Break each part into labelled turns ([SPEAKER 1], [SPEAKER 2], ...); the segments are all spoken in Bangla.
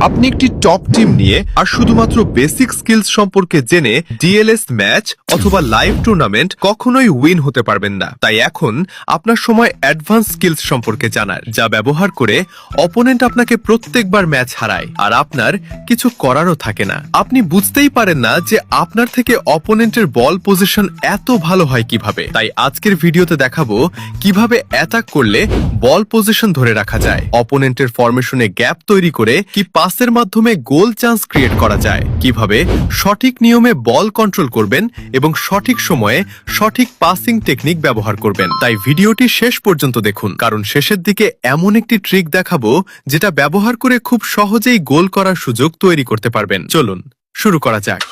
[SPEAKER 1] আপনি একটি টপ টিম নিয়ে আর শুধুমাত্র বেসিক স্কিলস সম্পর্কে জেনে ডিএলএস ম্যাচ অথবা লাইভ টুর্নামেন্ট কখনোই উইন হতে পারবেন না। তাই এখন আপনার সময় অ্যাডভান্স স্কিলস সম্পর্কে জানার, যা ব্যবহার করে অপোনেন্ট আপনাকে প্রত্যেকবার ম্যাচ হারায় আর আপনার কিছু করারও থাকে না। আপনি বুঝতেই পারেন না যে আপনার থেকে অপোনেন্টের বল পজিশন এত ভালো হয় কিভাবে। তাই আজকের ভিডিওতে দেখাবো কিভাবে অ্যাটাক করলে বল পজিশন ধরে রাখা যায়, অপোনেন্টের ফরমেশনে গ্যাপ তৈরি করে কি পাসের মাধ্যমে গোল চান্স ক্রিয়েট করা যায়, কিভাবে সঠিক নিয়মে বল কন্ট্রোল করবেন এবং সঠিক সময়ে সঠিক পাসিং টেকনিক ব্যবহার করবেন। তাই ভিডিওটি শেষ পর্যন্ত দেখুন, কারণ শেষের দিকে এমন একটি ট্রিক দেখাবো যেটা ব্যবহার করে খুব সহজেই গোল করার সুযোগ তৈরি করতে পারবেন। চলুন শুরু করা যাক।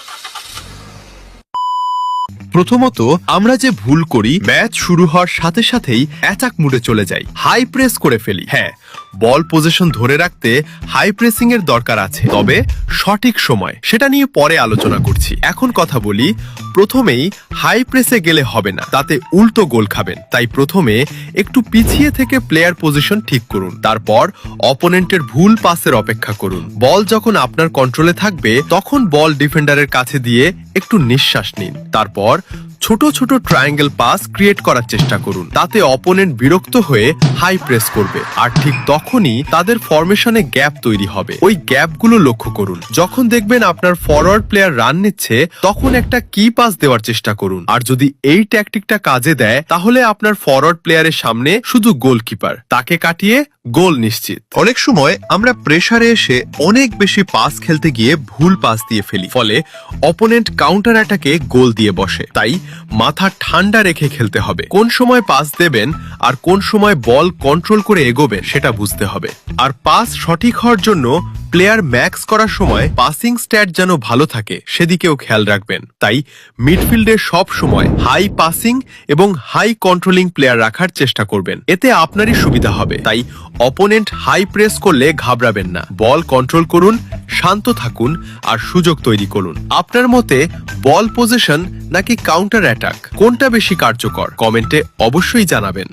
[SPEAKER 1] প্রথমত, আমরা যে ভুল করি, ম্যাচ শুরু হওয়ার সাথে সাথেই অ্যাটাক মুডে চলে যাই, হাই প্রেস করে ফেলি। হ্যাঁ, বল পজিশন ধরে রাখতে হাই প্রেসিং এর দরকার আছে, তবে সঠিক সময়, সেটা নিয়ে পরে আলোচনা করছি। এখন কথা বলি, প্রথমেই হাই প্রেসে গেলে হবে না, তাতে উল্টো গোল খাবেন। তাই প্রথমে একটু পিছিয়ে থেকে প্লেয়ার পজিশন ঠিক করুন, তারপর অপোনেন্টের ভুল পাসের অপেক্ষা করুন। বল যখন আপনার কন্ট্রোলে থাকবে তখন বল ডিফেন্ডারের কাছে দিয়ে একটু নিঃশ্বাস নিন, তারপর ছোট ছোট ট্রায়াঙ্গেল পাস ক্রিয়েট করার চেষ্টা করুন। তাতে অপোনেন্ট বিরক্ত হয়ে হাই প্রেস করবে, আর ঠিক তখনই তাদের ফরমেশনে গ্যাপ তৈরি হবে। ওই গ্যাপগুলো লক্ষ্য করুন। যখন দেখবেন আপনার ফরওয়ার্ড প্লেয়ার রান নিচ্ছে, তখন একটা কি পাস দেওয়ার চেষ্টা করুন। আর যদি এই ট্যাকটিকটা কাজে দেয়, তাহলে আপনার ফরওয়ার্ড প্লেয়ারের সামনে শুধু গোলকিপার, তাকে কাটিয়ে গোল নিশ্চিত। অনেক সময় আমরা প্রেসারে এসে অনেক বেশি পাস খেলতে গিয়ে ভুল পাস দিয়ে ফেলি, ফলে অপোনেন্ট কাউন্টার অ্যাটাকে গোল দিয়ে বসে। তাই মাথা ঠান্ডা রেখে খেলতে হবে। কোন সময় পাস দেবেন আর কোন সময় বল কন্ট্রোল করে এগোবেন সেটা বুঝতে হবে। আর পাস সঠিক হওয়ার জন্য প্লেয়ার ম্যাক্স করার সময় পাসিং স্ট্যাট যেন ভালো থাকে সেদিকেও খেয়াল রাখবেন। তাই মিডফিল্ডে সব সময় হাই পাসিং এবং হাই কন্ট্রোলিং প্লেয়ার রাখার চেষ্টা করবেন, এতে আপনারই সুবিধা হবে। তাই অপোনেন্ট হাই প্রেস করলে ঘাবড়াবেন না, বল কন্ট্রোল করুন, শান্ত থাকুন আর সুযোগ তৈরি করুন। আপনার মতে বল পজিশন নাকি কাউন্টার অ্যাটাক, কোনটা বেশি কার্যকর? কমেন্টে অবশ্যই জানাবেন।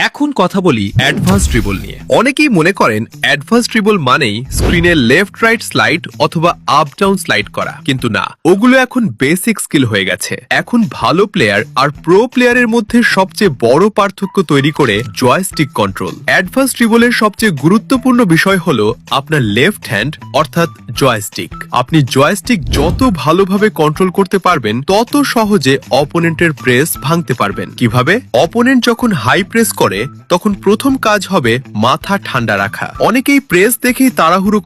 [SPEAKER 1] এখন কথা বলি অ্যাডভান্স ড্রিবল নিয়ে। অনেকেই মনে করেন অ্যাডভান্স ড্রিবল মানেই স্ক্রিনে লেফট রাইট স্লাইড অথবা আপ ডাউন স্লাইড করা, কিন্তু না, ওগুলো এখন বেসিক স্কিল হয়ে গেছে। এখন ভালো প্লেয়ার আর প্রো প্লেয়ারের মধ্যে সবচেয়ে বড় পার্থক্য তৈরি করে জয়স্টিক কন্ট্রোল। অ্যাডভান্স ড্রিবলের সবচেয়ে গুরুত্বপূর্ণ বিষয় হলো আপনার লেফট হ্যান্ড অর্থাৎ জয়স্টিক। আপনি জয়স্টিক যত ভালোভাবে কন্ট্রোল করতে পারবেন, তত সহজে অপোনেন্টের প্রেস ভাঙতে পারবেন। কিভাবে? অপোনেন্ট যখন হাই প্রেস করে তখন প্রথম কাজ হবে মাথা ঠান্ডা রাখা। অনেকেই প্রেস দেখেই তাড়াহুড়ো